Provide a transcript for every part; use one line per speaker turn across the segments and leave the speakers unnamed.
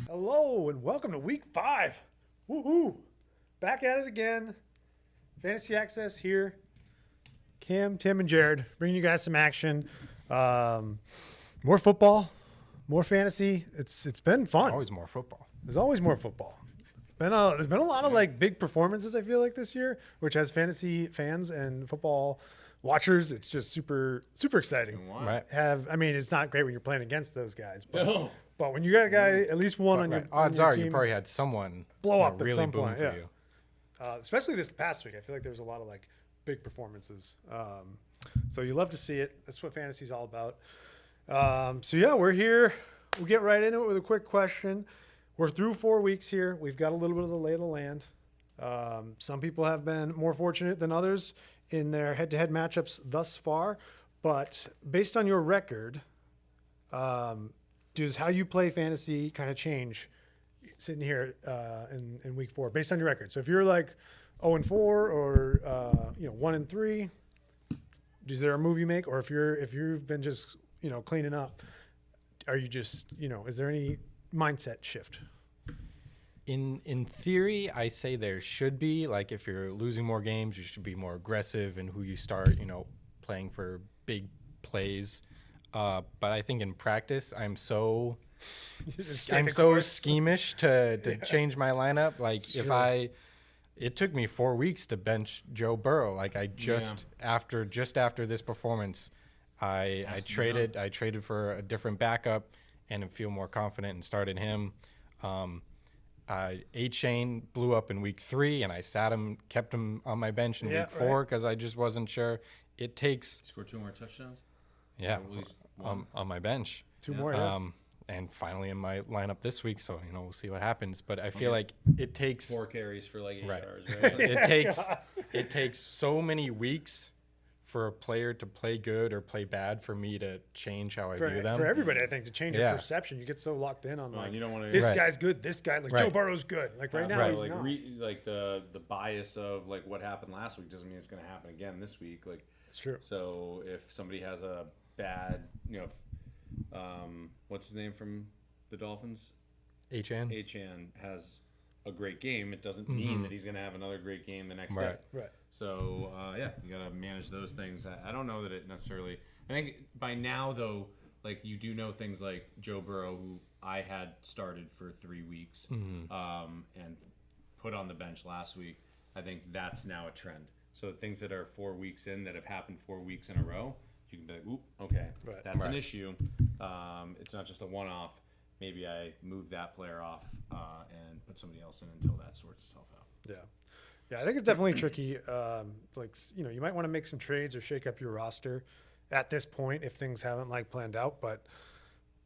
Hello and welcome to week 5. Woohoo! Back at it again. Fantasy Access here. Cam, Tim, and Jared bringing you guys some action. More football, more fantasy. It's been fun.
Always more football.
There's always more football. There's been a lot of like big performances, I feel like, this year, which as fantasy fans and football watchers, it's just super exciting.
Right.
It's not great when you're playing against those guys, but when you got a guy, at least one on your
odds
on your
are
team,
you probably had someone
blow up
really
at some
boom
point,
for
yeah.
you.
Especially this past week, I feel like there was a lot of like big performances. So you love to see it. That's what fantasy is all about. So yeah, we're here. We'll get right into it with a quick question. We're through 4 weeks here. We've got a little bit of the lay of the land. Some people have been more fortunate than others in their head-to-head matchups thus far. But based on your record, does how you play fantasy kind of change sitting here in week 4 based on your record? So if you're like 0-4 or 1-3, is there a move you make? Or if you've been just cleaning up, are you just is there any mindset shift?
In theory, I say there should be, like, if you're losing more games, you should be more aggressive in who you start, playing for big plays. But I think in practice, I'm so schemish to change my lineup. Like, sure. It took me 4 weeks to bench Joe Burrow. Like, I after this performance, I traded for a different backup and feel more confident and started him. A-Chain blew up in week 3, and I kept him on my bench in week 4 because I just wasn't sure. It takes
scored 2 more touchdowns.
Yeah, on my bench.
2 more.
And finally in my lineup this week, so we'll see what happens. But I feel like it takes
4 carries for like 8 yards.
Right? It takes so many weeks for a player to play good or play bad for me to change how I view them.
For everybody, I think, to change your perception, you get so locked in on
you don't want to.
This guy's good. This guy, Joe Burrow's good. Like right now, he's not.
The bias of like what happened last week doesn't mean it's going to happen again this week. Like
it's true.
So if somebody has a bad, what's his name from the Dolphins?
H-Chan
has a great game. It doesn't mean that he's going to have another great game the next day.
Right.
So, you got to manage those things. I don't know that it necessarily – I think by now, though, like you do know things like Joe Burrow, who I had started for 3 weeks and put on the bench last week. I think that's now a trend. So things that are 4 weeks in that have happened 4 weeks in a row, you can be like, oop, okay, that's an issue. It's not just a one-off. Maybe I move that player off and put somebody else in until that sorts itself out.
Yeah, I think it's definitely tricky. You might want to make some trades or shake up your roster at this point if things haven't planned out. But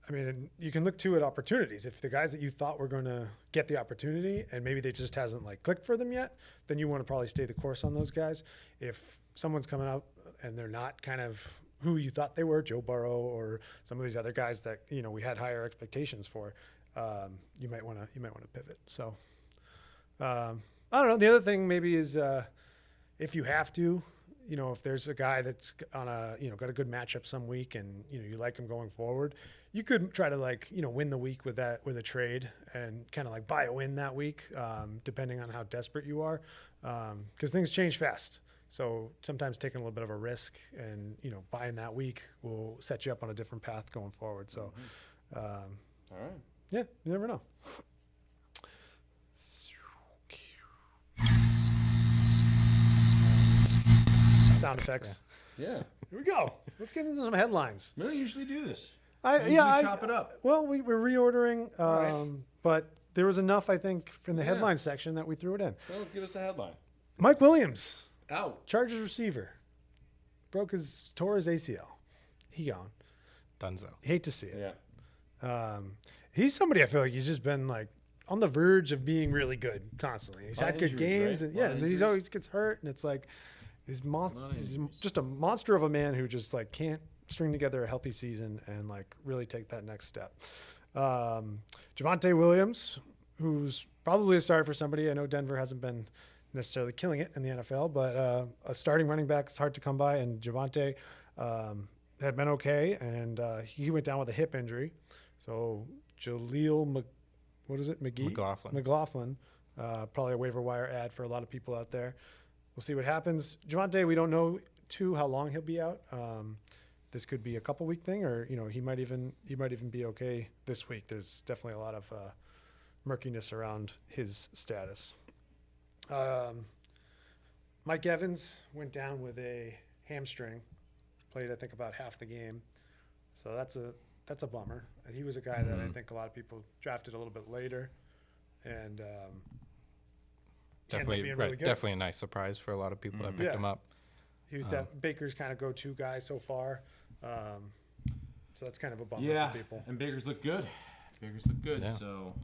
I mean, you can look too at opportunities. If the guys that you thought were going to get the opportunity and maybe they just hasn't clicked for them yet, then you want to probably stay the course on those guys. If someone's coming out and they're not kind of who you thought they were, Joe Burrow or some of these other guys that we had higher expectations for, you might want to pivot. So. I don't know. The other thing maybe is if you have to, if there's a guy that's on got a good matchup some week and, you like him going forward, you could try to win the week with a trade and kind of buy a win that week, depending on how desperate you are, because things change fast. So sometimes taking a little bit of a risk and, buying that week will set you up on a different path going forward. So,
all right.
Yeah, you never know. Sound effects.
Yeah.
Here we go. Let's get into some headlines.
We don't usually do this.
I
chop it up.
Well, we're reordering, but there was enough, I think, from the headline section that we threw it in.
Well, give us a headline.
Mike Williams,
out.
Chargers receiver, tore his ACL. He gone.
Dunzo.
Hate to see it.
Yeah.
He's somebody I feel like he's just been on the verge of being really good constantly. He's had good games,
right?
and then he always gets hurt, and it's he's just a monster of a man who just can't string together a healthy season and really take that next step. Javonte Williams, who's probably a starter for somebody. I know Denver hasn't been necessarily killing it in the NFL, but a starting running back is hard to come by. And Javonte had been okay, and he went down with a hip injury. So McLaughlin, probably a waiver wire ad for a lot of people out there. We'll see what happens. Javonte, we don't know how long he'll be out. This could be a couple week thing, or he might even be okay this week. There's definitely a lot of murkiness around his status. Mike Evans went down with a hamstring, played I think about half the game, so that's a bummer. He was a guy that I think a lot of people drafted a little bit later, and
definitely a nice surprise for a lot of people that picked him up.
He was Baker's kind of go-to guy so far, so that's kind of a bummer for people.
And Baker's look good.
Yeah.
So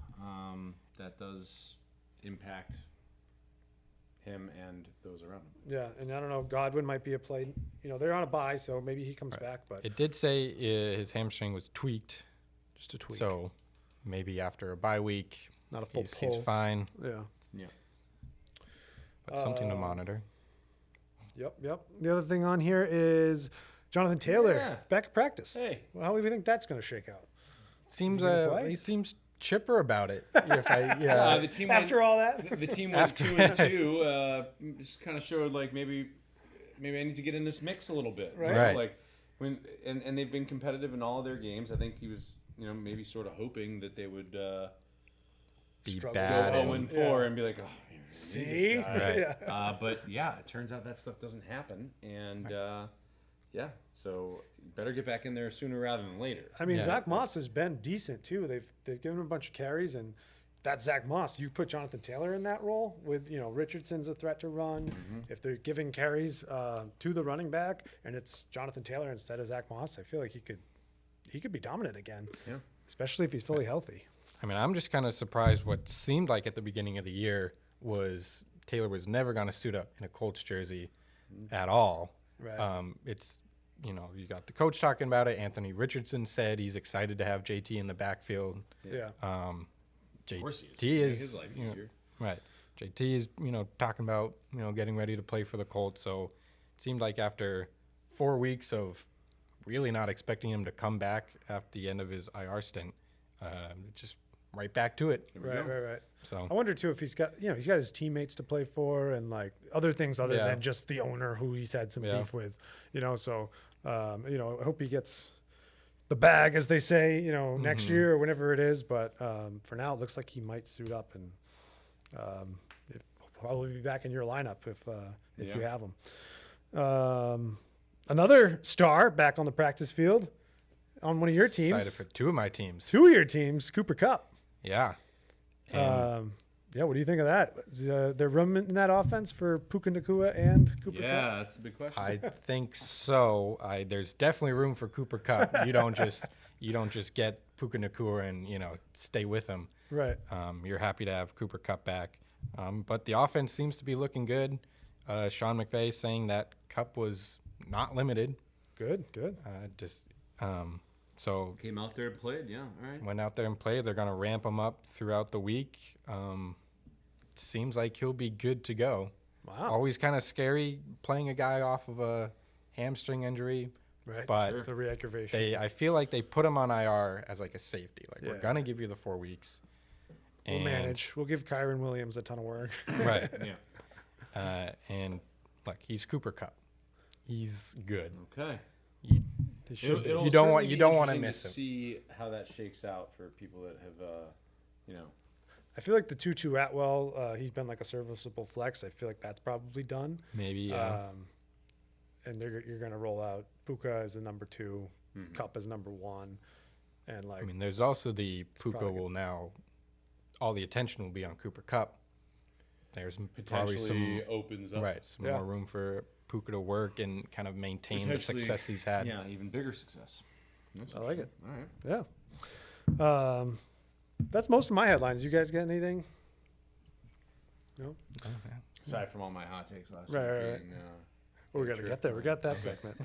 that does impact him and those around him.
Yeah, and I don't know, Godwin might be a play. They're on a bye, so maybe he comes back. But
it did say his hamstring was tweaked.
Just a tweak.
So maybe after a bye week,
not a full
he's fine.
Yeah.
But something to monitor.
Yep. The other thing on here is Jonathan Taylor back at practice.
Hey.
Well, how do we think that's going to shake out?
He seems chipper about it. The
team
after all that,
the team went 2-2. Just kind of showed like maybe I need to get in this mix a little bit,
right?
Like when and they've been competitive in all of their games. I think he was maybe sort of hoping that they would
be
struggle.
bad
go 0-4 and be like, oh,
see,
right?
But it turns out that stuff doesn't happen, and so you better get back in there sooner rather than later.
I mean, Zach Moss has been decent too. They've given him a bunch of carries, and that's Zach Moss. You put Jonathan Taylor in that role with Richardson's a threat to run. If they're giving carries to the running back, and it's Jonathan Taylor instead of Zach Moss, I feel like he could be dominant again.
Yeah,
especially if he's fully healthy.
I mean, I'm just kind of surprised. What seemed like at the beginning of the year was Taylor was never going to suit up in a Colts jersey at all.
Right.
It's you got the coach talking about it. Anthony Richardson said he's excited to have JT in the backfield.
Yeah.
JT
is
his life easier.
Right. JT is talking about getting ready to play for the Colts. So it seemed like after 4 weeks of really not expecting him to come back after the end of his IR stint, just right back to it.
Right.
So
I wonder too if he's got his teammates to play for and like other things other than just the owner who he's had some beef with. So I hope he gets the bag, as they say, next year or whenever it is. But for now, it looks like he might suit up, and he'll probably be back in your lineup if you have him. Another star back on the practice field on one of your teams.
Excited for two of my teams.
Two of your teams, Cooper Kupp.
Yeah.
What do you think of that? Is there room in that offense for Puka Nacua and Cooper Kupp?
Yeah, that's a big question.
I think so. There's definitely room for Cooper Kupp. You don't just get Puka Nacua and stay with him.
Right.
You're happy to have Cooper Kupp back. But the offense seems to be looking good. Sean McVay saying that Kupp was not limited.
Good.
So
came out there and played. Yeah, all right.
Went out there and played. They're going to ramp him up throughout the week. Seems like he'll be good to go.
Wow.
Always kind of scary playing a guy off of a hamstring injury.
Right.
But
the reaggravation.
I feel like they put him on IR as like a safety. Like we're going to give you the 4 weeks.
We'll manage. We'll give Kyron Williams a ton of work.
Right.
Yeah.
And look, he's Cooper Kupp. He's good.
Okay.
You don't want to miss him.
See how that shakes out for people that have,
I feel like the Tutu Atwell, he's been like a serviceable flex. I feel like that's probably done.
Maybe, yeah.
And you're going to roll out Puka as a number 2, Kupp as number 1, and like.
I mean, there's also the Puka will now. All the attention will be on Cooper Kupp. There's probably some
opens up.
Right, some more room for Puka to work and kind of maintain the success he's had.
Yeah, even bigger success.
I like it.
All right.
Yeah. That's most of my headlines. You guys got anything? No?
Oh, yeah.
Aside from all my hot takes last
Right,
week.
right. Well, we got to get there. We got that segment.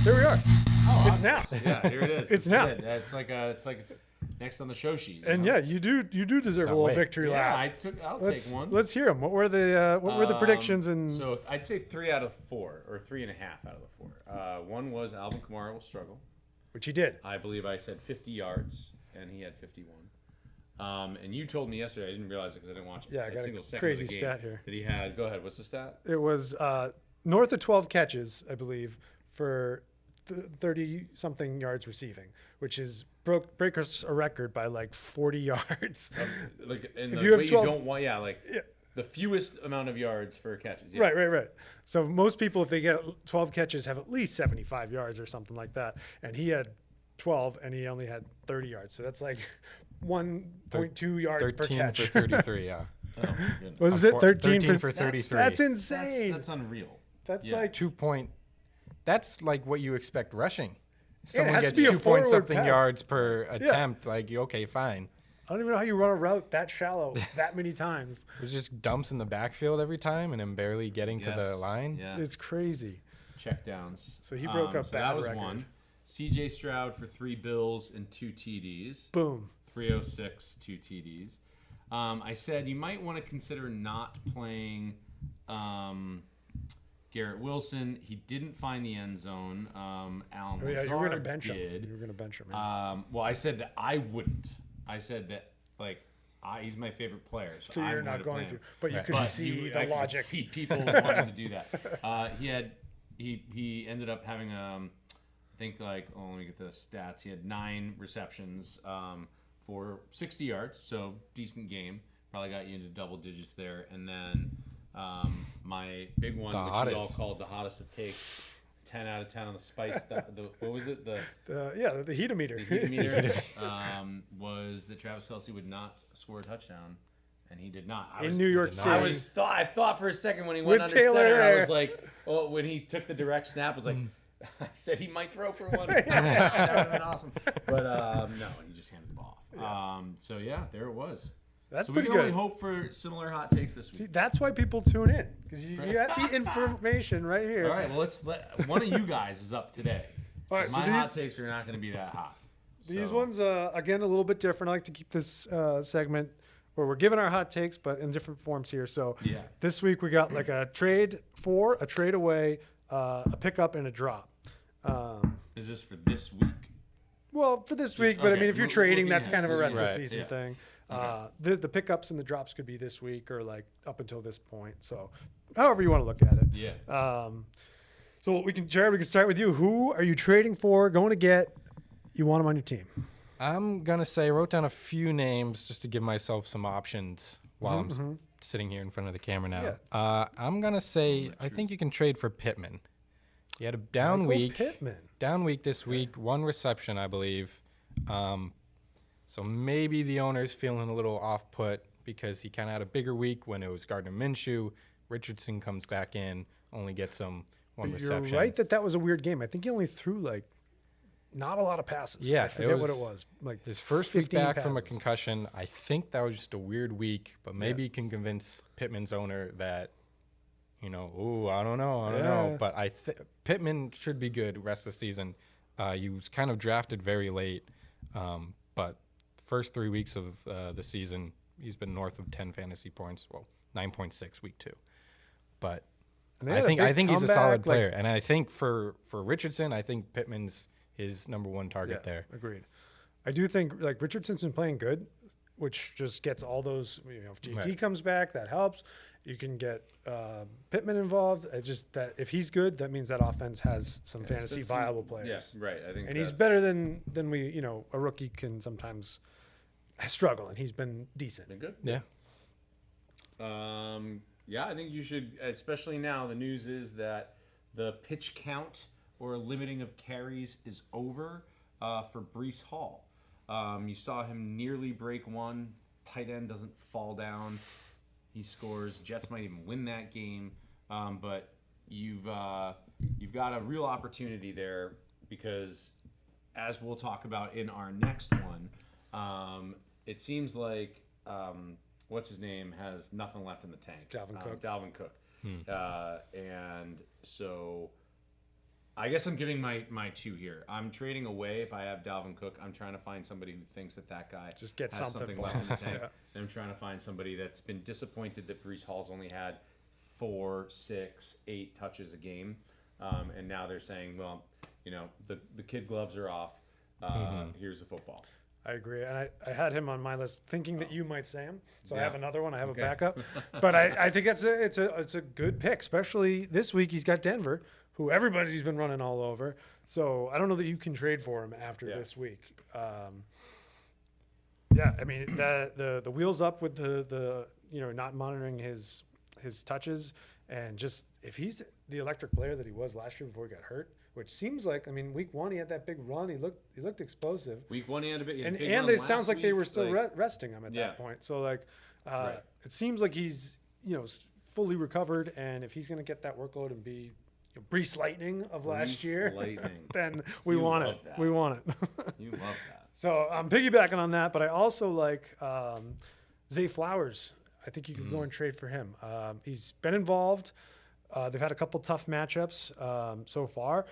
There we are.
Oh,
it's now.
Yeah, here it is.
It's now.
It's like next on the show sheet.
And
know?
yeah, you do deserve a
not
little
wait.
victory
Yeah,
lap.
I'll
Let's
take one.
let's hear them. What were the predictions and
So I'd say 3 out of 4, or 3.5 out of the 4. One was Alvin Kamara will struggle.
which he did.
I believe I said 50 yards, and he had 51. And you told me yesterday, I didn't realize it because I didn't watch
Yeah, I
a
got
single
a
second
crazy
of the game
stat here.
that he had. Go ahead, what's the stat?
It was north of 12 catches, I believe, for 30 something yards receiving, which is breaks a record by like 40 yards.
Like, and
If
the
you have
way
12
you don't want, the fewest amount of yards for catches. Yeah.
Right. So most people, if they get 12 catches, have at least 75 yards or something like that. And he had 12, and he only had 30 yards. So that's like 1.2 yards per
13
catch.
for 33, yeah.
Oh, my goodness.
Was it 13
for 33.
That's insane.
That's unreal.
That's
yeah.
like
2 point. That's like what you expect rushing.
it
Someone
has to
gets
be a
2 point
forward
something
pass.
yards per attempt. Like, okay, fine.
I don't even know how you run a route that shallow that many times.
It just dumps in the backfield every time and then barely getting to the line.
Yeah.
It's crazy.
Check downs.
So he broke a
so
bad
that was
record.
one. CJ Stroud for 3 bills and 2 TDs.
Boom.
306, 2 TDs. I said you might want to consider not playing Garrett Wilson. He didn't find the end zone. Alan
Oh, yeah,
Lazard
you were gonna bench him.
did.
You were gonna bench him. Yeah.
Well, I said that I wouldn't. I said that he's my favorite player,
So
I'm
you're not
play
going
him.
to, but you
Right.
could
But
see the
I could
logic.
see people wanting to do that. He ended up having I think let me get the stats. He had 9 receptions for 60 yards, so decent game. Probably got you into double digits there. And then my big one,
The
which
hottest.
you all called the hottest of takes, 10 out of 10 on the spice. What was it? The
The heatometer.
heat meter was that Travis Kelce would not score a touchdown, and he did not.
In New York City.
I thought for a second when he went
With
under
Taylor
center, I
Hare.
was like, oh, when he took the direct snap, I was like, I said he might throw for one. That would have been awesome. But no, he just handed the ball off. So yeah, there it was.
That's
So we
pretty
can only
good.
hope for similar hot takes this week.
See, that's why people tune in, because you got the information right here.
All right, well, one of you guys is up today.
All right, so
My hot
these-
takes are not going to be that hot.
These
So-
ones, again, a little bit different. I like to keep this segment where we're giving our hot takes, but in different forms here. So
Yeah.
this week we got like a trade for, a trade away, a pickup, and a drop.
Is this for this week?
Well, for this week, but I
okay,
mean, if you're
looking
trading, that's
ahead.
kind of a rest of
Right,
season
yeah.
thing. The pickups and the drops could be this week or like up until this point. So however you want to look at it.
Yeah.
So Jared, we can start with you. Who are you trading for, going to get? You want them on your team.
I'm going to say, I wrote down a few names just to give myself some options while I'm sitting here in front of the camera now.
Yeah.
I'm going to say, I think you can trade for Pittman. He had a down
Michael
week.
Pittman.
Down week this week, 1 reception, I believe. So maybe the owner's feeling a little off put because he kind of had a bigger week when it was Gardner Minshew. Richardson comes back in, only gets him 1
You're
reception.
right that was a weird game. I think he only threw like not a lot of passes.
Yeah,
I forget what it was. Like
His first week
15
back from a
passes.
concussion. I think that was just a weird week, but maybe he can convince Pittman's owner that, I don't know.
Yeah.
But Pittman should be good rest of the season. He was kind of drafted very late, but first 3 weeks of the season, he's been north of 10 fantasy points. Well, 9.6 week 2. But
And they
I
had a
think
big
he's a
comeback,
solid
like-
player, and I think for Richardson, I think Pittman's his number 1 target there.
Agreed. I do think like Richardson's been playing good, which just gets all those. If JT
Right.
comes back, that helps. You can get Pittman involved. It's just that if he's good, that means that offense has some fantasy viable players.
Yeah, right. I think
And he's
that's-
better than we. A rookie can sometimes struggle, and he's been decent.
Been good.
Yeah.
Yeah, I think you should, especially now. The news is that the pitch count or limiting of carries is over for Brees Hall. You saw him nearly break 1. Tight end doesn't fall down. He scores. Jets might even win that game, but you've got a real opportunity there because, as we'll talk about in our next one, it seems like what's his name has nothing left in the tank.
Dalvin Cook.
Dalvin Cook. And so I guess I'm giving my 2 here. I'm trading away if I have Dalvin Cook. I'm trying to find somebody who thinks that guy
Just get
has
something for
left
him.
in the tank.
Yeah.
And I'm trying to find somebody that's been disappointed that Breece Hall's only had 4, 6, 8 touches a game, and now they're saying, well, the kid gloves are off. Here's the football.
I agree, and I had him on my list, thinking that you might say him. So I
Yeah.
have another one. I have
Okay.
a backup, but I think it's a good pick, especially this week. He's got Denver, who everybody's been running all over. So I don't know that you can trade for him after this week. I mean the wheels up with the not monitoring his touches, and just if he's the electric player that he was last year before he got hurt. Which seems like, I mean, week 1 he had that big run. He looked explosive.
Week 1 he had a bit,
And
big run
it
last
sounds like they
week,
were still resting him at that point. So
Right.
it seems like he's fully recovered. And if he's going to get that workload and be Brees Lightning of last
Brees
year,
Lightning.
then we
You
want
love
it.
that.
We want it.
You love that.
So I'm piggybacking on that, but I also like Zay Flowers. I think you could go and trade for him. He's been involved. They've had a couple tough matchups so far.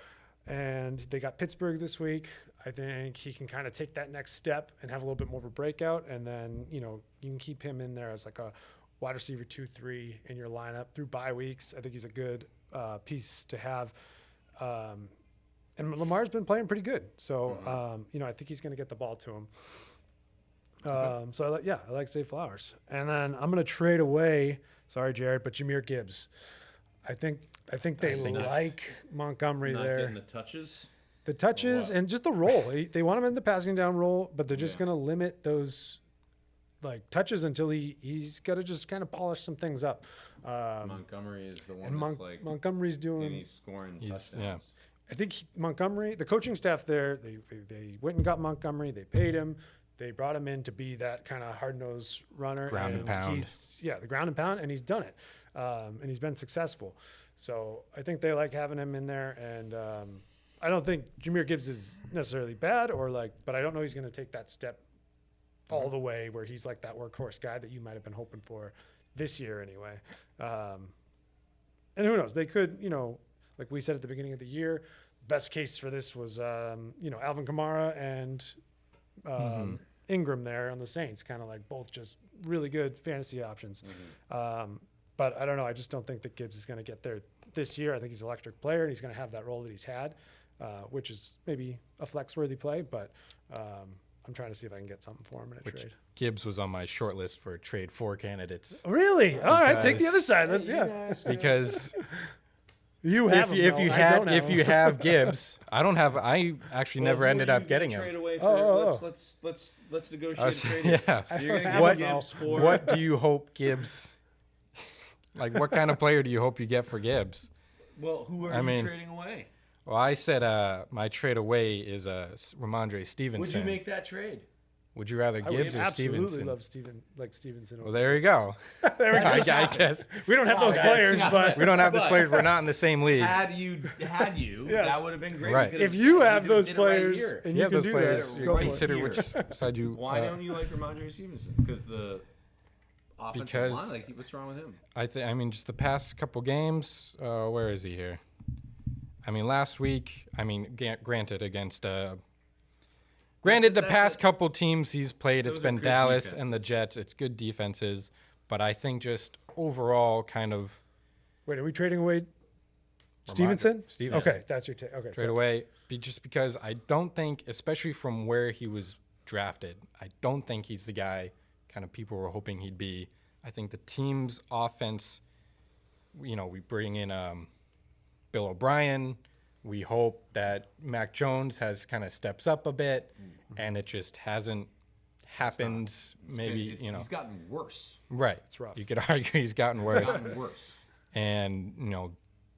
And they got Pittsburgh this week. I think he can kind of take that next step and have a little bit more of a breakout. And then, you can keep him in there as like a wide receiver 2-3 in your lineup through bye weeks. I think he's a good piece to have. And Lamar's been playing pretty good. So, I think he's going to get the ball to him. So, I like Zay Flowers. And then I'm going to trade away, sorry, Jared, but Jahmyr Gibbs. I think they like Montgomery
Not
there.
getting the touches.
The touches
what?
and just the role. They want him in the passing down role, but they're just going to limit those touches until he's got to just kind of polish some things up.
Montgomery is the one
And
that's like,
Montgomery's
and
doing.
he's scoring touchdowns.
yeah.
I think Montgomery, the coaching staff there, they went and got Montgomery. They paid him. They brought him in to be that kind of hard-nosed runner.
Ground and pound.
The ground and pound, and he's done it. And he's been successful. So I think they like having him in there. And I don't think Jahmyr Gibbs is necessarily bad but I don't know he's going to take that step all the way where he's like that workhorse guy that you might have been hoping for this year anyway. And who knows? They could, like we said at the beginning of the year, best case for this was, Alvin Kamara and Ingram there on the Saints, kind of like both just really good fantasy options. But I don't know. I just don't think that Gibbs is going to get there this year. I think he's an electric player, and he's going to have that role that he's had, which is maybe a flex-worthy play. But I'm trying to see if I can get something for him in a trade.
Gibbs was on my short list for trade 4 candidates.
Really? All right, take the
Because-
other side. Let's
Because
You have
if
him,
you
though. I
had
don't have
if
him.
you have Gibbs, I actually
Well,
never
who
ended
are you
up getting
gonna trade
him.
away for?
Oh.
Let's negotiate
I was-
a trade.
yeah.
You're gonna
What-
get Gibbs for
What do you hope Gibbs? Like, what kind of player do you hope you get for Gibbs?
Well, who are
I
you
mean,
trading away?
Well, I said my trade away is Ramondre Stevenson.
Would you make that trade?
Would you rather
I would
Gibbs or
absolutely
Stevenson?
love Stevenson.
Well, there you go.
there we go.
I guess
We don't have those
guys.
players, but
we don't have those
But-
players. We're not in the same league.
Had you,
Yes.
that would have been great.
Right.
We could've-
if you
we
have
could've
those
did it right
players
here.
and
You have
can
those
do
players.
that,
You
go for
consider
it.
which side you.
Why don't you like Ramondre Stevenson? Because the offensive
Because-
line, like, what's wrong with him?
I mean, just the past couple games. Where is he here? I mean, last week. I mean, granted against. Granted, the
that's
past
it.
couple teams he's played, it's
Those are
been
good
Dallas and the
defenses.
Jets. It's good defenses, but I think just overall, kind of
Wait, are we trading away Stevenson?
Stevenson.
Okay, that's your take. Okay,
straight away. Just because I don't think, especially from where he was drafted, I don't think he's the guy kind of people were hoping he'd be. I think the team's offense, we bring in Bill O'Brien. We hope that Mac Jones has kind of steps up a bit, and it just hasn't happened. Maybe
He's gotten worse.
right.
It's rough.
You could argue he's gotten
He's
worse,
gotten worse.
and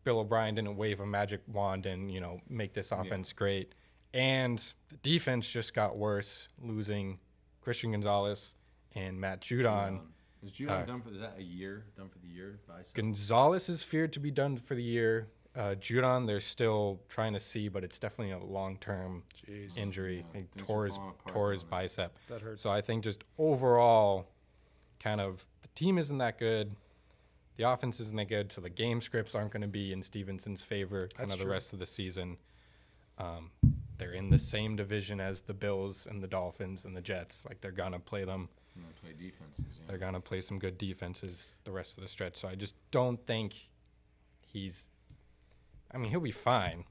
Bill O'Brien didn't wave a magic wand and make this offense great, and the defense just got worse, losing Christian Gonzalez and Matt Judon.
Is Judon done for is that a year? Done for the year?
Gonzalez is feared to be done for the year. Judon, they're still trying to see, but it's definitely a long-term injury.
Yeah,
He
things
tore
are
his,
falling apart
tore his
down
bicep.
That hurts.
So I think just overall, kind of the team isn't that good. the offense isn't that good, so the game scripts aren't going to be in Stevenson's favor kind of the rest of the season. They're in the same division as the Bills and the Dolphins and the Jets. Like, they're going to play them.
Play defenses. Yeah.
They're going to play some good defenses the rest of the stretch. So I just don't think he'll be fine.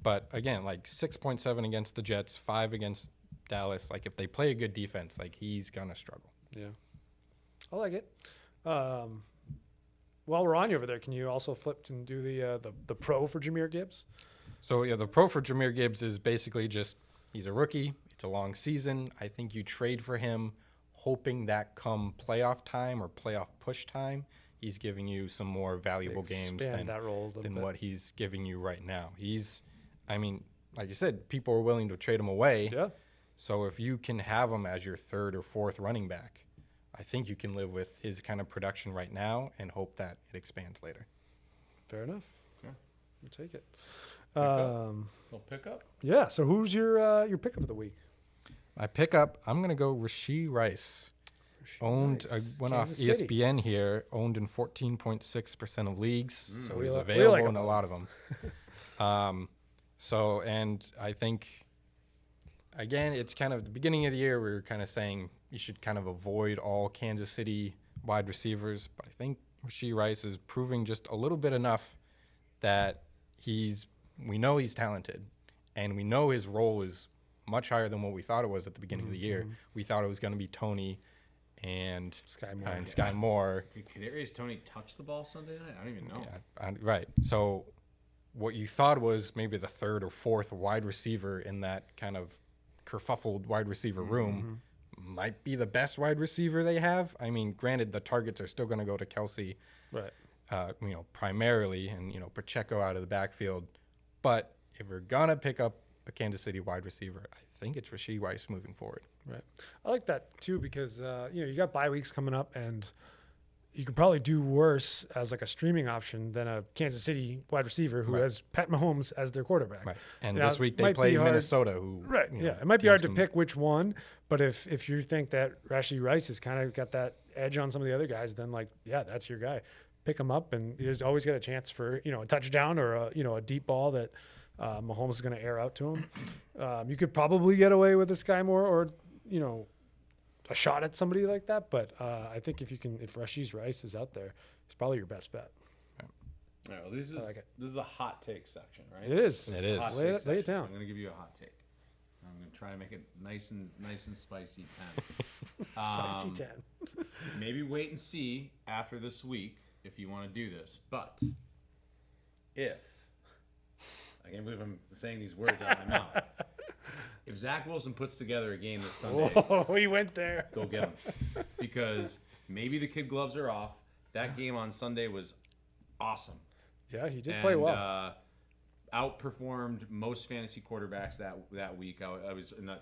But, again, like 6.7 against the Jets, 5 against Dallas. Like, if they play a good defense, like, he's going to struggle.
Yeah. I like it. While we're on you over there, can you also flip and do the pro for Jahmyr Gibbs?
So, yeah, the pro for Jahmyr Gibbs is basically just he's a rookie. It's a long season. I think you trade for him hoping that come playoff time or playoff push time, he's giving you some more valuable games than what he's giving you right now. Like you said, people are willing to trade him away.
Yeah.
So if you can have him as your third or fourth running back, I think you can live with his kind of production right now and hope that it expands later.
Fair enough.
Yeah.
We'll take it.
Little pickup?
Yeah. So who's your pickup of the week?
My pickup, I'm going to go Rashee Rice. Went
Kansas
off
City.
ESPN here, owned in 14.6% of leagues. So he's
we
available
like
in
him.
a lot of them. And I think, again, it's kind of the beginning of the year, we were kind of saying you should kind of avoid all Kansas City wide receivers. But I think Rashee Rice is proving just a little bit enough that we know he's talented, and we know his role is much higher than what we thought it was at the beginning of the year. We thought it was going to be Tony and Sky Moore.
Did Kadarius Toney touch the ball Sunday night? I don't even know.
Yeah, right. So what you thought was maybe the third or fourth wide receiver in that kind of kerfuffled wide receiver room might be the best wide receiver they have. I mean, granted, the targets are still going to go to Kelsey,
Right.
Primarily, and, Pacheco out of the backfield. But if we're going to pick up a Kansas City wide receiver, I think it's Rashee Rice moving forward.
Right. I like that too because you got bye weeks coming up, and you could probably do worse as like a streaming option than a Kansas City wide receiver who has Pat Mahomes as their quarterback.
Right. And
Now,
this week
it
they
might
play
be hard-
Minnesota, who
It might be hard to pick which one, but if you think that Rashee Rice has kind of got that edge on some of the other guys, then that's your guy. Pick him up, and he's always got a chance for a touchdown or a deep ball that Mahomes is going to air out to him. You could probably get away with a Sky Moore or a shot at somebody like that, but I think if Rashee Rice is out there, it's probably your best bet.
All right, well, this is the hot take section, right?
It is.
It is.
Lay it
So
down.
I'm going to give you a hot take. I'm going to try to make it nice and spicy 10.
Spicy 10.
Maybe wait and see after this week if you want to do this. But if I can't believe I'm saying these words out of my mouth. If Zach Wilson puts together a game this Sunday,
Whoa, we went there.
go get him. Because maybe the kid gloves are off. That game on Sunday was awesome.
Yeah, he did play well.
Outperformed most fantasy quarterbacks that week. I was in the,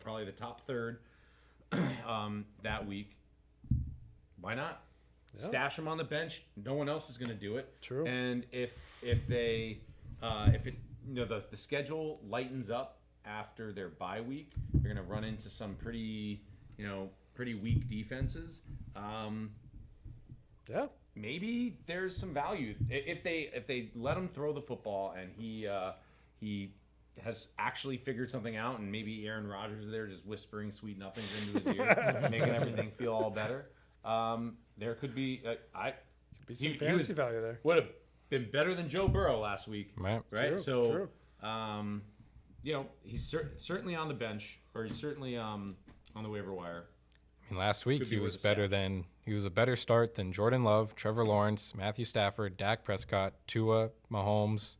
probably the top third that week. Why not?
Yeah.
Stash him on the bench. No one else is going to do it.
True.
And if the schedule lightens up after their bye week, they're going to run into some pretty weak defenses.
Yeah.
Maybe there's some value if they let him throw the football and he has actually figured something out, and maybe Aaron Rodgers is there just whispering sweet nothings into his ear, making everything feel all better. There could be
Some fantasy value there.
Would have been better than Joe Burrow last week,
Right.
right?
True.
He's certainly on the bench, or he's certainly on the waiver wire.
I mean, last week
Could be
he
worth
was
a
he was a better start than Jordan Love, Trevor Lawrence, Matthew Stafford, Dak Prescott, Tua, Mahomes,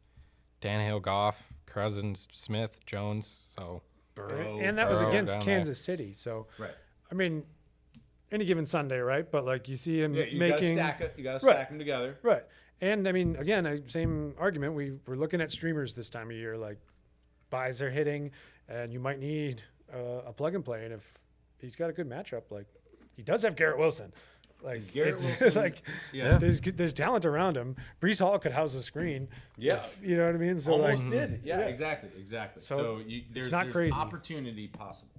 Tannehill, Goff, Cousins, Smith, Jones. So
Burrow,
And that was
Burrow
against
down
Kansas City. So,
right.
I mean, any given Sunday, right? But you see him
Yeah, you
making
gotta stack them together.
right. And I mean, again, same argument. We're looking at streamers this time of year. Buys are hitting, and you might need a plug and play. And if he's got a good matchup, he does have Garrett Wilson.
Garrett
it's
Wilson, yeah.
there's talent around him. Brees Hall could house a screen.
Yeah.
You know what I mean? So
Almost did. Yeah, exactly.
So
There's
not crazy.
opportunity possible.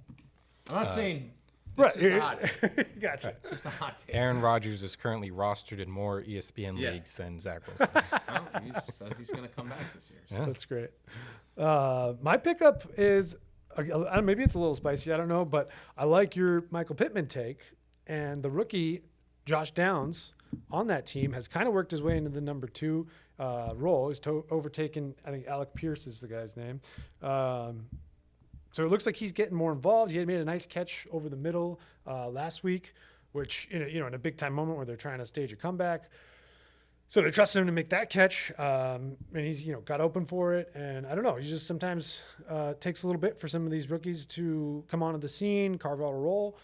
I'm not saying
Right.
just a hot take.
Gotcha.
It's just a hot take.
Aaron Rodgers is currently rostered in more ESPN
Yeah.
leagues than Zach Wilson.
Well, he says he's going to come back this year. So.
Yeah.
That's great. My pickup is maybe it's a little spicy. I don't know, but I like your Michael Pittman take, and the rookie Josh Downs on that team has kind of worked his way into the number 2 role. He's overtaken, I think Alec Pierce is the guy's name. So it looks like he's getting more involved. He had made a nice catch over the middle last week, which in a big time moment where they're trying to stage a comeback. So they trusted him to make that catch, and he's got open for it. And I don't know, he just sometimes takes a little bit for some of these rookies to come onto the scene, carve out a role.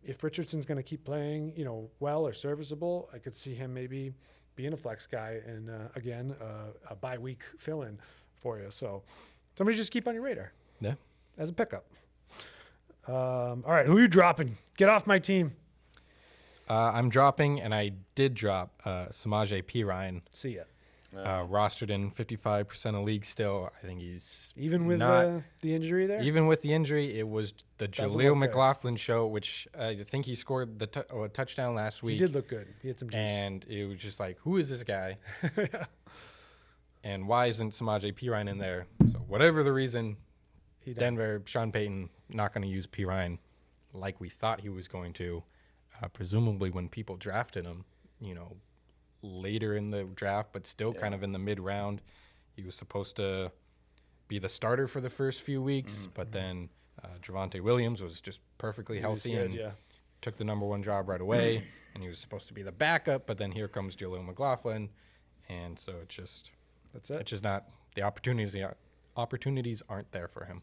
If Richardson's going to keep playing, well or serviceable, I could see him maybe being a flex guy and again a bye week fill-in for you. So somebody just keep on your radar.
Yeah.
As a pickup. All right, who are you dropping? Get off my team.
I'm dropping, and I did drop Samaje Perine.
See ya.
Rostered in 55% of leagues still. I think he's
Even with
not,
the injury there?
even with the injury, it was the
Doesn't
Jaleel
look good.
McLaughlin show, which I think he scored the a touchdown last
He
week.
did look good. He had some juice.
And it was just like, who is this guy? And why isn't Samaje Perine in there? So whatever the reason,
He done.
Denver, Sean Payton, not going to use Perine like we thought he was going to. Presumably when people drafted him, later in the draft, but still kind of in the mid round. He was supposed to be the starter for the first few weeks, but then Javonte Williams was just perfectly healthy
good,
and took the number 1 job right away. And he was supposed to be the backup, but then here comes Jaleel McLaughlin. And so it's just not the opportunities aren't there for him.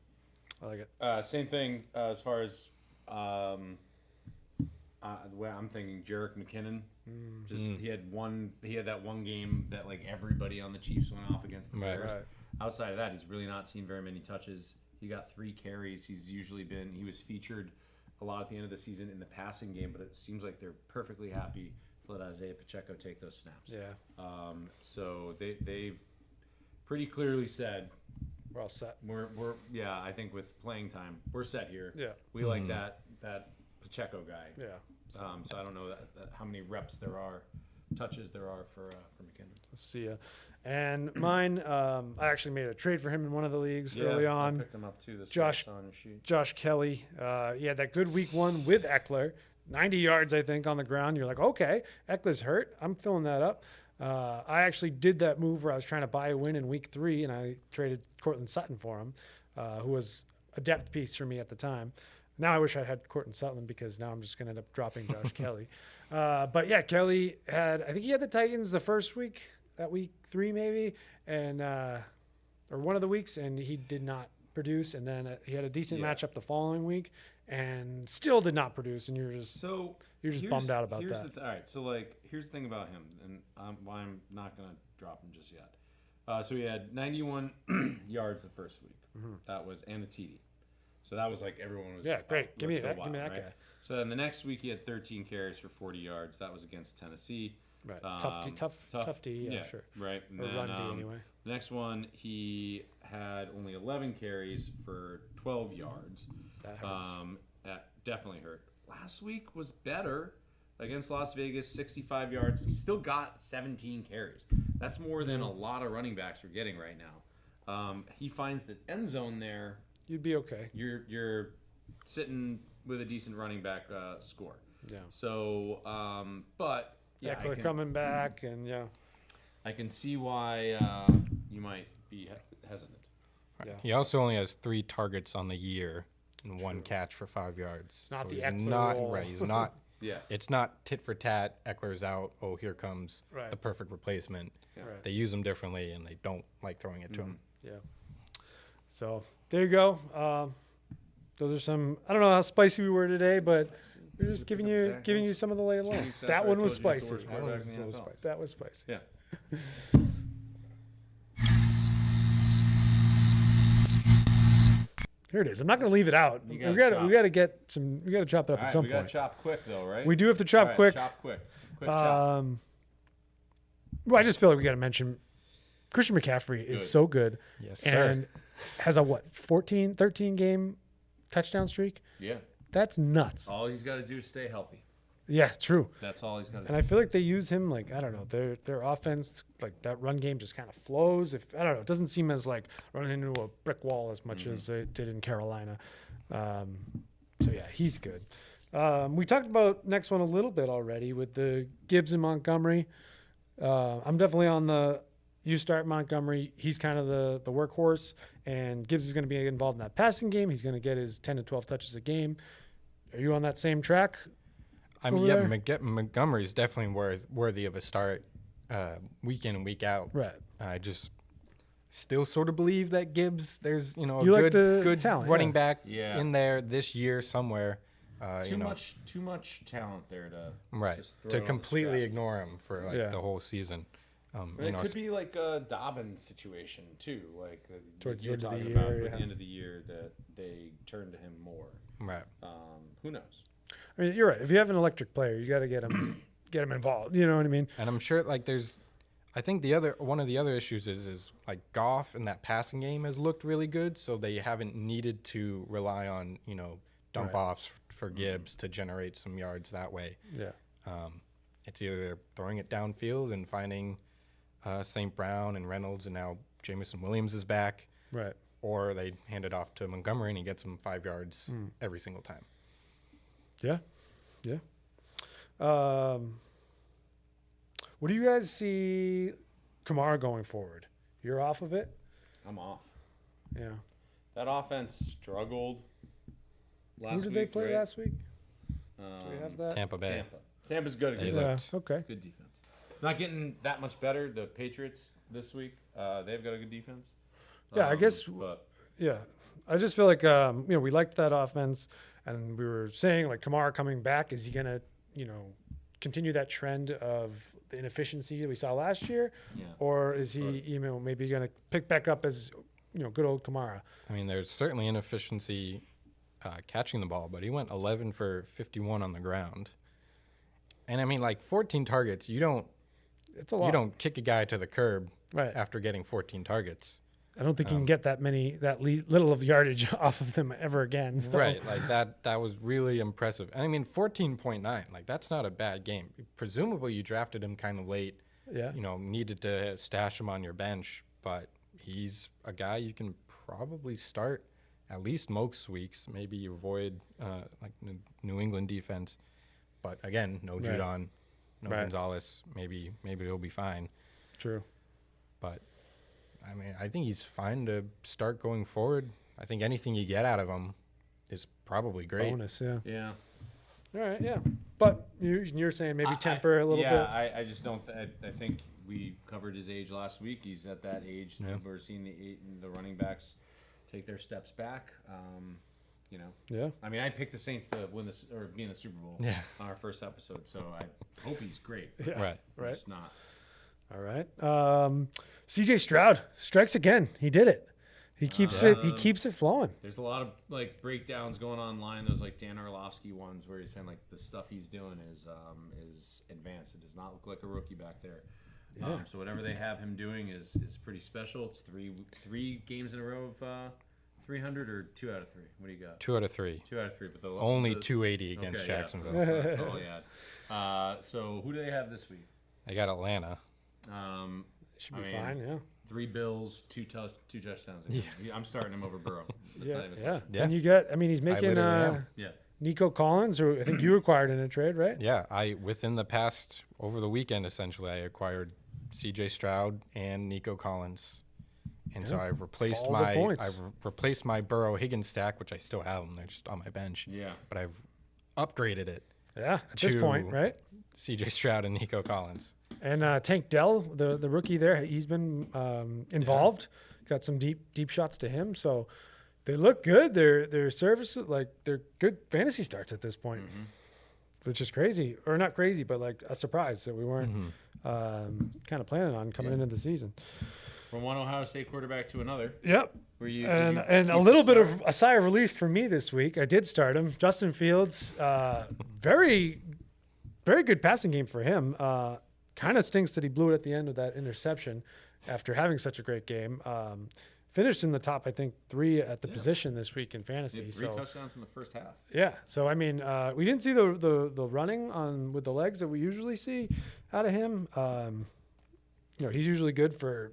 I like it.
Same thing as far as the way I'm thinking. Jerick McKinnon, he had that one game that like everybody on the Chiefs went off against the Bears.
Right.
Outside of that, he's really not seen very many touches. He got 3 carries. He was featured a lot at the end of the season in the passing game, but it seems like they're perfectly happy to let Isaiah Pacheco take those snaps.
Yeah.
So they've pretty clearly said
We're all set.
I think with playing time, we're set here.
Yeah.
We like that Pacheco guy.
Yeah.
So I don't know how many reps there are, touches there are for McKinnon.
See ya. And mine, I actually made a trade for him in one of the leagues early
I
on.
picked him up too. This
Josh-
on your sheet.
Josh Kelly. He had that good week 1 with Eckler. 90 yards, I think, on the ground. You're like, okay, Eckler's hurt. I'm filling that up. I actually did that move where I was trying to buy a win in week 3, and I traded Cortland Sutton for him, who was a depth piece for me at the time. Now I wish I had Cortland Sutton because now I'm just going to end up dropping Josh Kelly. But yeah, Kelly I think he had the Titans the first week, that week 3 maybe, and or one of the weeks, and he did not produce. And then he had a decent matchup the following week and still did not produce. And you're just bummed out about that.
All right, so here's the thing about him, and why I'm not going to drop him just yet. So he had 91 yards the first week. That was and a TD. So that was like everyone was.
Yeah, great. Give me that.
Wild,
Give me that
right?
guy.
So then the next week he had 13 carries for 40 yards. That was against Tennessee.
Right. Tough D. Yeah, sure.
Right. And
Or
then,
run D anyway.
The next one he had only 11 carries for 12 yards.
That hurts.
That definitely hurt. Last week was better against Las Vegas, 65 yards. He still got 17 carries. That's more than a lot of running backs are getting right now. He finds the end zone there.
You'd be okay.
You're sitting with a decent running back score.
Yeah.
So, but yeah,
Eckler coming back, and
I can see why you might be hesitant.
Yeah.
He also only has 3 targets on the year and 1 catch for 5 yards.
It's not the
he's
Eckler
not
role.
right. He's not.
Yeah.
It's not tit for tat. Eckler's out. Oh, here comes
Right.
the perfect replacement.
Right.
They use him differently, and they don't like throwing it to him.
Yeah. So there you go. Those are some. I don't know how spicy we were today, but we're just giving you some of the lay of the land. That one was spicy. That was spicy.
Yeah.
Here it is. I'm not going to leave it out. We
gotta
got
chop.
to get some. We got to chop it up
All
at
right,
some
we got
point.
to chop quick though, right?
We do have to chop
All right,
quick.
Chop quick. Quick chop.
Well, I just feel like we got to mention Christian McCaffrey is
Good.
so good.
Yes, sir.
And has a 13 game touchdown streak.
Yeah.
That's nuts.
All he's got to do is stay healthy.
Yeah, true.
That's all he's got to
And
do.
I feel like they use him like, I don't know, their offense, like that run game just kind of flows. If I don't know, it doesn't seem as like running into a brick wall as much as it did in Carolina. So yeah, he's good. We talked about next one a little bit already with the Gibbs and Montgomery. I'm definitely on you start Montgomery. He's kind of the workhorse, and Gibbs is going to be involved in that passing game. He's going to get his 10 to 12 touches a game. Are you on that same track?
I mean, yeah, Montgomery's definitely worthy of a start week in and week out.
Right.
I just still sort of believe that Gibbs, there's, a
You like the
good
talent,
running
yeah.
back
Yeah.
in there this year somewhere.
Too much talent there to
Right.
just throw
To
it on the
completely
scrap.
ignore him for
Yeah.
the whole season.
It could be like a Dobbins situation too, like
Towards the
you're
end of the
talking
year,
about
yeah.
at the end of the year that they turn to him more.
Right.
Who knows?
I mean, you're right. If you have an electric player, you got to get him involved. You know what I mean?
And I'm sure like I think one of the other issues is like Goff in that passing game has looked really good, so they haven't needed to rely on, dump
Right.
offs for Gibbs to generate some yards that way.
Yeah.
It's either throwing it downfield and finding St. Brown and Reynolds, and now Jamison Williams is back,
Right.
or they hand it off to Montgomery and he gets him 5 yards every single time.
Yeah. Yeah. What do you guys see Kamara going forward? You're off of it?
I'm off.
Yeah.
That offense struggled last
Who did
week.
they play
right?
last week? Do we have that?
Tampa Bay.
Tampa's good.
They
Good,
looked-
Okay.
good defense. It's not getting that much better. The Patriots this week, they've got a good defense.
Yeah, I guess-
But
Yeah. I just feel like, we liked that offense, and we were saying, like, Kamara coming back, is he going to, continue that trend of the inefficiency we saw last year?
yeah,
Or is he, maybe going to pick back up as, good old Kamara?
I mean, there's certainly inefficiency catching the ball, but he went 11 for 51 on the ground. And I mean, like 14 targets, you don't
It's a lot.
kick a guy to the curb
Right.
after getting 14 targets.
I don't think you can get that little of yardage off of them ever again. So.
Right, like that was really impressive. And I mean, 14.9, like that's not a bad game. Presumably you drafted him kind of late,
Yeah.
needed to stash him on your bench, but he's a guy you can probably start at least most weeks. Maybe you avoid like New England defense, but again, no
Right.
Judon, no
Right.
Gonzalez. Maybe he'll be fine.
True.
But I mean, I think he's fine to start going forward. I think anything you get out of him is probably great.
Bonus, yeah.
yeah.
All right, yeah. But you're saying maybe temper a little bit.
I just don't. I think we covered his age last week. He's at that age.
Yeah.
We're seeing the running backs take their steps back.
Yeah.
I mean, I picked the Saints to win this or be in the Super Bowl
Yeah.
on our first episode, so I hope he's great.
Yeah.
Right.
Right.
Just not.
All right. CJ Stroud strikes again. He did it. He keeps it flowing.
There's a lot of like breakdowns going online. Those like Dan Orlovsky ones where he's saying like the stuff he's doing is advanced. It does not look like a rookie back there.
Yeah.
So whatever they have him doing is pretty special. It's three games in a row of 300 or 2 out of 3. What do you got?
2 out of 3.
2 out of 3, but
Only 280 against
okay, yeah,
Jacksonville.
that's all he had. So who do they have this week?
I got Atlanta.
Should be fine. Yeah.
3 Bills, 2 touchdowns. I'm starting him over Burrow. That's not even
Yeah.
close.
Yeah.
And you get. I mean, he's making
literally am.
Yeah.
Nico Collins, who I think you acquired in a trade, right?
Yeah, within the past over the weekend essentially I acquired CJ Stroud and Nico Collins. And so I've replaced
All the points.
replaced my Burrow Higgins stack, which I still have them. They're just on my bench.
Yeah.
But I've upgraded it.
Yeah. At this point, right?
CJ Stroud and Nico Collins.
And Tank Dell, the rookie there, he's been involved. Got some deep shots to him. So they look good. Their services, like they're good fantasy starts at this point, which is crazy, or not crazy, but like a surprise that we weren't kind of planning on coming into the season.
From one Ohio State quarterback to another.
Yep.
Were you
And a little bit of a sigh of relief for me this week. I did start him. Justin Fields, very, very good passing game for him. Kind of stinks that he blew it at the end of that interception after having such a great game. finished in the top, I think, 3 at the position this week in
He
fantasy.
had 3
So
touchdowns in the first half.
yeah, so I mean, we didn't see the running on with the legs that we usually see out of him. He's usually good for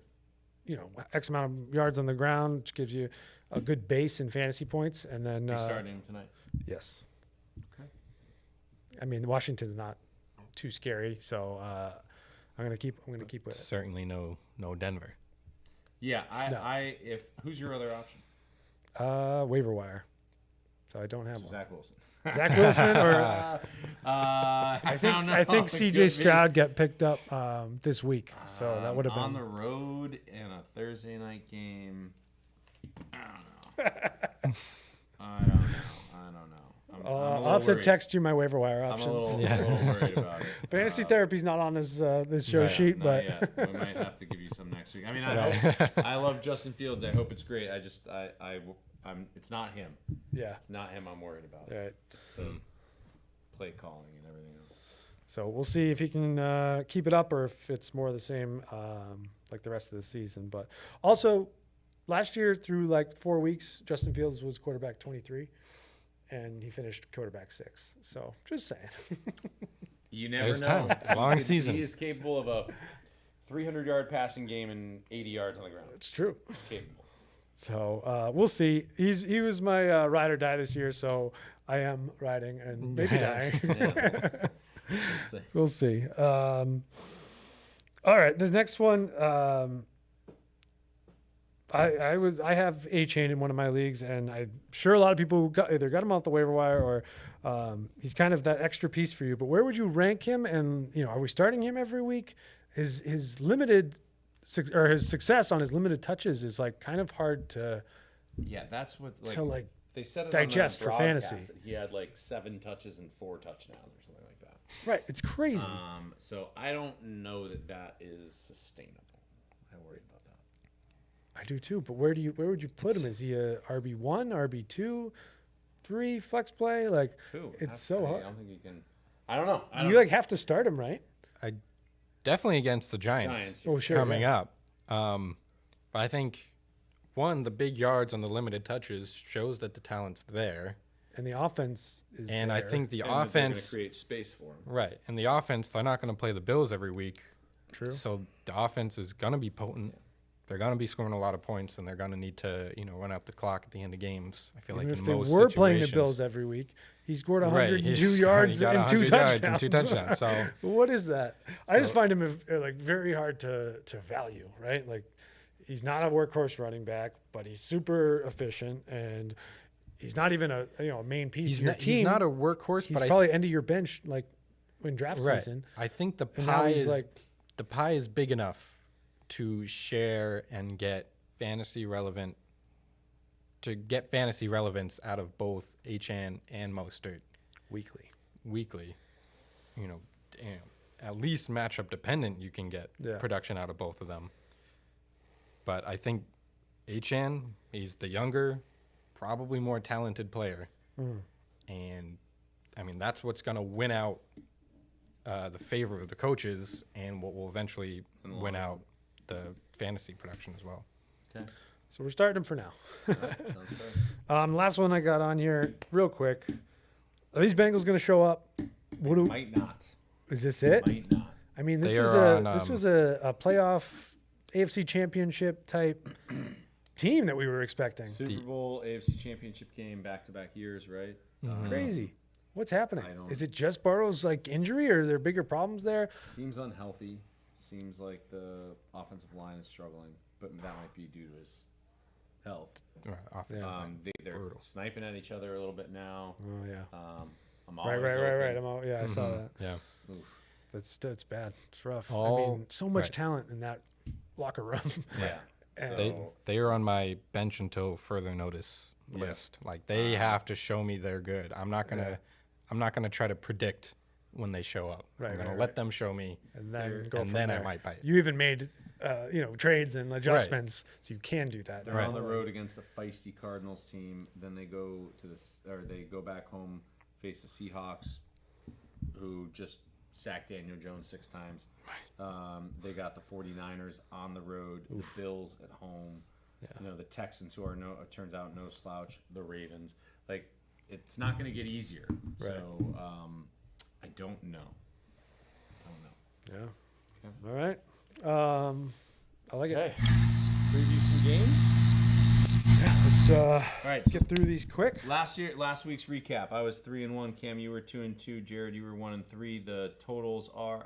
X amount of yards on the ground, which gives you a good base in fantasy points. And then
He's starting tonight.
yes,
Okay.
I mean Washington's not too scary, so I'm gonna keep with it.
Certainly no Denver.
Yeah,
No.
who's your other option?
Waiver wire. So I don't have one.
Zach Wilson.
Zach Wilson or
I
I think CJ Stroud got picked up this week, so that would have been
on the road in a Thursday night game. I don't know. I don't know. I'm a
I'll
little
have to
worried.
text you my waiver wire
I'm
options.
a little worried about it.
Fantasy therapy's not on this show
Right.
sheet,
Not
but
yet. We might have to give you some next week. I mean,
Right.
I love Justin Fields. I hope it's great. I'm. It's not him.
yeah.
It's not him. I'm worried about.
All right.
It's the play calling and everything else.
So we'll see if he can keep it up or if it's more of the same like the rest of the season. But also, last year through like 4 weeks, Justin Fields was quarterback 23, and he finished quarterback 6. So just saying.
You never
There's
know.
time. It's a long season.
He is capable of a 300-yard passing game and 80 yards on the ground.
It's true.
Capable.
So we'll see. He was my ride or die this year, so I am riding and maybe dying.
Yeah, let's see.
We'll see. All right, this next one. I have A-Chain in one of my leagues, and I'm sure a lot of people either got him off the waiver wire or he's kind of that extra piece for you. But where would you rank him? And are we starting him every week? His limited or his success on his limited touches is like kind of hard to
Yeah, that's what
like
they said it
digest
on the
for
broadcast
fantasy.
that he had like 7 touches and 4 touchdowns or something like that.
right. It's crazy.
So I don't know that is sustainable. I worry about that.
I do too. But where would you put him? Is he a RB1, RB2, 3 flex play? Like
2.
it's so hard.
I don't think you can. I don't know.
You like have to start him, right?
Definitely against the Giants,
Oh, sure.
coming
yeah.
up. But I think, the big yards on the limited touches shows that the talent's there.
And the offense is
And I
there.
think the
And that they're gonna
offense,
create space for him.
right, and the offense, they're not going to play the Bills every week.
True.
So the offense is going to be potent. They're going to be scoring a lot of points, and they're going to need to, run out the clock at the end of games. I feel
Even
like
if
in
they
most
were playing the
situations.
Bills every week, he scored
Right,
102
he's-
yards
he got
and 2
100 yards
touchdowns.
and 2 touchdowns. So
What is that? I just
So-
find him like very hard to value, right? Like he's not a workhorse running back, but he's super efficient, and he's not even a main piece
he's
of your
not,
team.
he's not a workhorse,
He's
but
probably end of your bench like in draft
right.
season.
I think the
And now
pie
he's
is
like
the pie is big enough to share and get fantasy relevance out of both Achan and Mostert
weekly.
weekly. At least matchup dependent, you can get
Yeah.
production out of both of them. But I think Achan, he's the younger, probably more talented player, and I mean that's what's going to win out the favor of the coaches, and what will eventually win out the fantasy production as well.
Okay.
So we're starting him for now.
All right, sounds fair.
Last one I got on here, real quick. Are these Bengals going to show up?
Might not.
Is this it?
Might not.
I mean, this
They
was
are
a
on,
playoff AFC Championship type team that we were expecting.
Super Bowl, AFC Championship game, back-to-back years, right?
Crazy. What's happening?
I don't-
Is it just Burrow's like injury, or are there bigger problems there?
Seems unhealthy. Seems like the offensive line is struggling, but that might be due to his health.
Right,
Yeah.
They're
Brutal.
sniping at each other a little bit now.
Oh yeah.
I'm
Right.
always open.
I'm all, yeah, I saw that.
Yeah.
That's bad. It's rough. I
All-
mean, so much
right.
talent in that locker room.
Yeah.
And-
They are on my bench until further notice list. Like they have to show me they're good. I'm not gonna try to predict when they show up.
Right,
I'm gonna
right,
let
right.
them show me,
and then go
and
from
then
there.
I might bite.
You even made trades and adjustments, so you can do that.
They're on the road against the feisty Cardinals team. Then they go to they go back home, face the Seahawks, who just sacked Daniel Jones 6 times. They got the 49ers on the road, the Bills at home. You know, the Texans, who are it turns out no slouch. The Ravens, like, it's not going to get easier.
Right.
So I don't know.
Yeah.
Okay.
All right. I like
Okay.
it.
Preview some games.
Let's
All right.
let's get through these quick.
Last week's recap. I was 3-1. Cam, you were 2-2. Jared, you were 1-3. The totals are: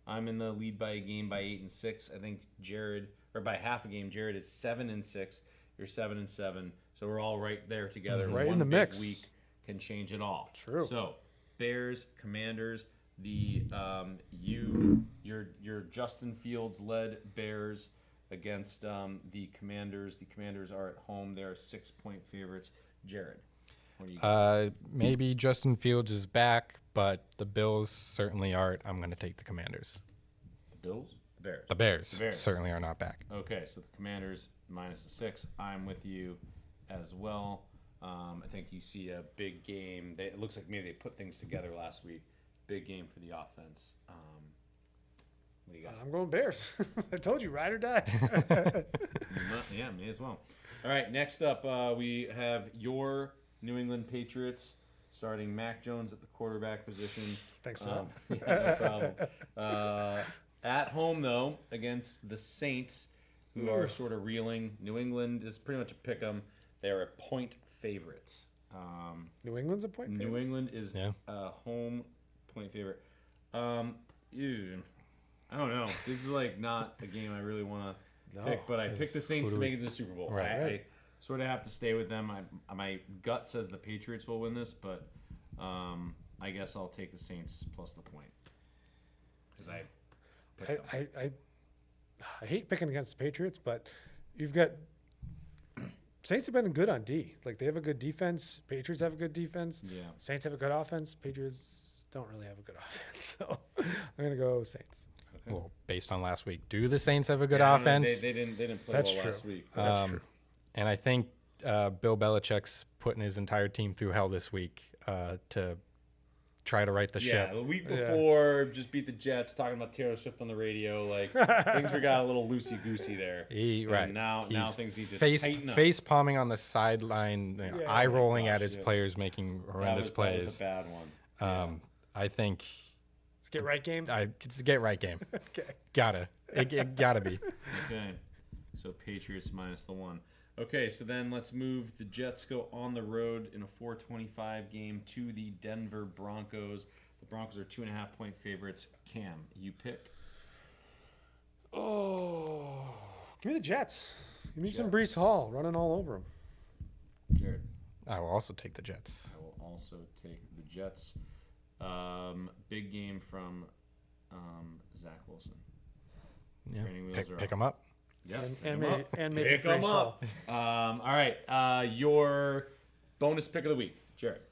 I'm in the lead by a game by 8-6. I think Jared, or by half a game. Jared is 7-6. You're 7-7. So we're all right there together.
Right in
One
the
big
mix.
week can change it all.
True.
So Bears, Commanders. The your Justin Fields led Bears against the Commanders. The Commanders are at home. They are 6-point favorites. Jared, what do you got?
Maybe Justin Fields is back, but the Bills certainly aren't. I'm going to take the Commanders.
The Bills? The Bears.
The Bears,
The Bears.
certainly are not back.
Okay, so the Commanders -6. I'm with you as well. I think you see a big game. It looks like maybe they put things together last week. Big game for the offense. What do you got?
I'm going Bears. I told you, ride or die.
Yeah, may as well. All right, next up, we have your New England Patriots starting Mac Jones at the quarterback position.
Thanks for that.
Yeah, no problem. At home, though, against the Saints, who are sort of reeling. New England is pretty much a pick 'em. They're a point favorites.
New England's a point favorite?
New England is
Yeah.
a home point favorite. Ew. I don't know. This is like not a game I really want to pick, but I picked the Saints to make it to the Super Bowl.
Right.
I sort of have to stay with them. My gut says the Patriots will win this, but I guess I'll take the Saints plus the point because I picked them.
I hate picking against the Patriots, but you've got Saints have been good on D. Like, they have a good defense. Patriots have a good defense.
Yeah.
Saints have a good offense. Patriots don't really have a good offense. So I'm gonna go Saints.
Okay.
Well, based on last week, do the Saints have a good
Yeah, I don't know.
offense?
They didn't play
That's
well
true.
last week.
That's true.
And I think Bill Belichick's putting his entire team through hell this week to try to right the
Yeah,
ship.
the week
Yeah.
before, just beat the Jets, talking about Taylor Swift on the radio. Like, things were got a little loosey-goosey there.
Right.
And now
He's
things need to
face
tighten up.
face palming on the sideline, eye rolling at
gosh,
his
yeah.
players making horrendous
that was
plays.
a bad one.
I think
Let's get right game.
it's a get right game.
Okay.
It gotta be.
Okay. So Patriots -1. Okay, so then let's move. The Jets go on the road in a 4:25 game to the Denver Broncos. The Broncos are 2.5-point favorites. Cam, you pick.
Oh, give me the Jets. Give me some
Jets.
Brees Hall running all over them.
Jared.
I will also take the Jets.
I will also take the Jets. Big game from Zach Wilson.
Yeah.
Training wheels are
Pick
off.
them up.
Yeah,
And maybe
pick 'em
Brees Hall.
up. All right, your bonus pick of the week, Jared.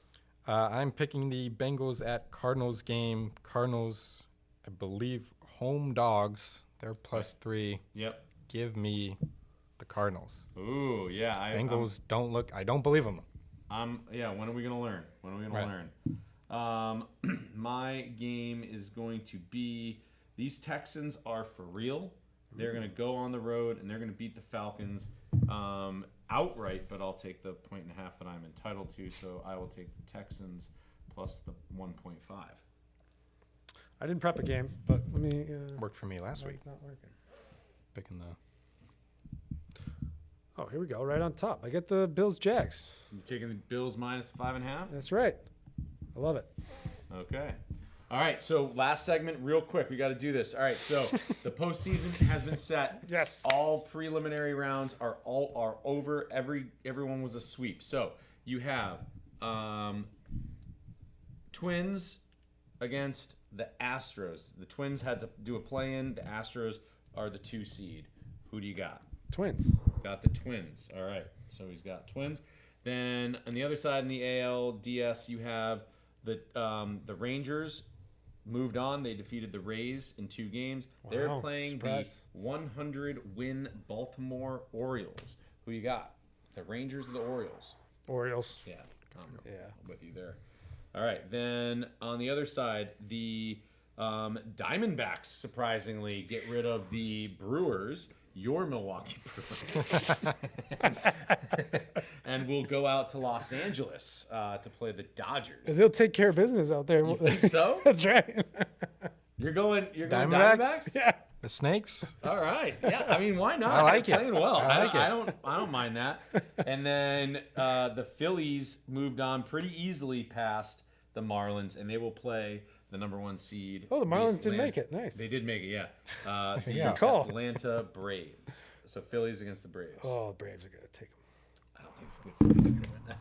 I'm picking the Bengals at Cardinals game. Cardinals, I believe, home dogs. They're +3.
Yep.
Give me the Cardinals.
Ooh, yeah.
Bengals don't look. I don't believe them.
Yeah. When are we gonna learn?
Right.
My game is going to be these Texans are for real. They're gonna go on the road and they're gonna beat the Falcons outright. But I'll take the 1.5 that I'm entitled to. So I will take the Texans plus the 1.5.
I didn't prep a game, but let me.
Worked for me last
no,
week.
it's not working.
Picking the.
Oh, here we go. Right on top. I get the Bills Jags.
You taking the Bills -5.5?
That's right. I love it.
Okay. All right. So last segment, real quick. We got to do this. All right. So the postseason has been set.
Yes.
All preliminary rounds are over. Everyone was a sweep. So you have Twins against the Astros. The Twins had to do a play-in. The Astros are the 2 seed. Who do you got?
Twins.
Got the Twins. All right. So he's got Twins. Then on the other side in the ALDS, you have the Rangers moved on. They defeated the Rays in 2 games. They're
Wow,
playing
surprise.
the 100-win Baltimore Orioles. Who you got? The Rangers or the Orioles?
Orioles.
Yeah.
Yeah.
I'm with you there. All right. Then on the other side, the Diamondbacks surprisingly get rid of the Brewers your Milwaukee Brewers. And we'll go out to Los Angeles to play the Dodgers.
They'll take care of business out there.
You think so?
That's right.
You're going
Diamondbacks?
Diamondbacks?
Yeah.
The Snakes.
All right. Yeah. I mean, why not?
I like
They're
it.
playing well.
I like it.
I don't mind that. And then the Phillies moved on pretty easily past the Marlins, and they will play the #1 seed.
Oh, the Marlins did make it. Nice.
They did make it. Yeah. The
Good
call.
Atlanta Braves. So Phillies against the Braves.
Oh, the Braves are gonna take them.
I don't think the Phillies are gonna win that.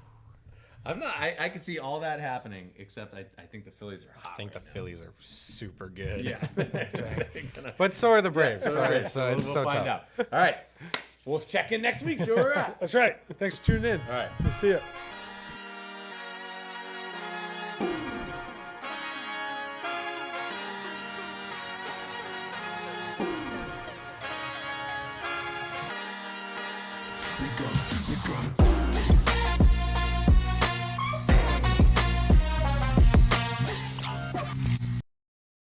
I'm not. I can see all that happening, except I think the Phillies are hot.
I think the
right now.
Phillies are super good.
Yeah.
But so are the Braves.
So
So
we'll
it's so
find
tough.
out. All right. We'll check in next week, see where we're at.
That's right. Thanks for tuning in.
All right.
We'll see ya.
We gonna